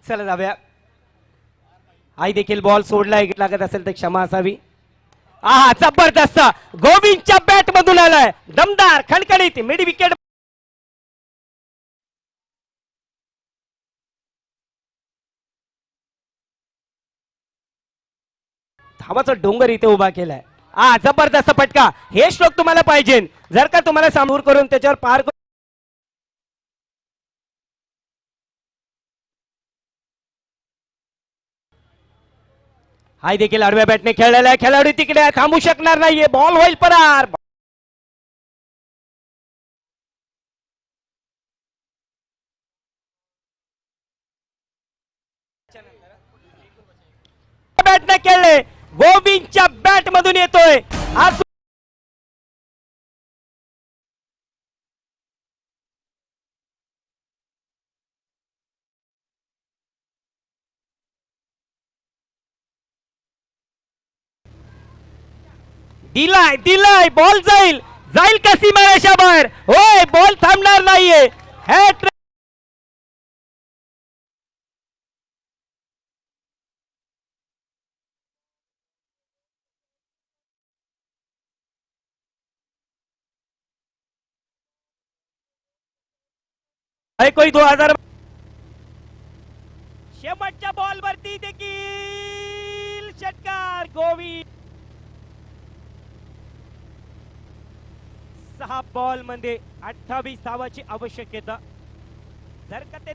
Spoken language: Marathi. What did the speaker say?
चला जाऊया. आई देखील बॉल सोडलाय, लागत असेल तर क्षमा असावी. आहा जबरदस्त गोविंदच्या बॅट मधून आलाय दमदार खणखणीत मिड विकेट. धावाचा डोंगर इथे उभा केलाय. जबरदस्त फटका. हे श्लोक तुम्हाला पाहिजे जर का तुम्हाला सामोर करून त्याच्यावर पार. हाय देखील आडव्या बॅटने खेळलेला आहे. खेळाडू तिकडे थांबू शकणार नाहीये. बॉल होईल परार. बॅटने खेळले. गोविंदच्या बॅट मधून येतोय आज. दिलाय दिलाय बॉल जाईल जाईल का सीमारेषा बाहेर. होय बॉल थांबणार नाहीये. हॅट कोई 2000. शेवटच्या बॉल वरती देखील षटकार. गोविंद 6 बॉल मध्ये 28 धावाची आवश्यकता. जर का ते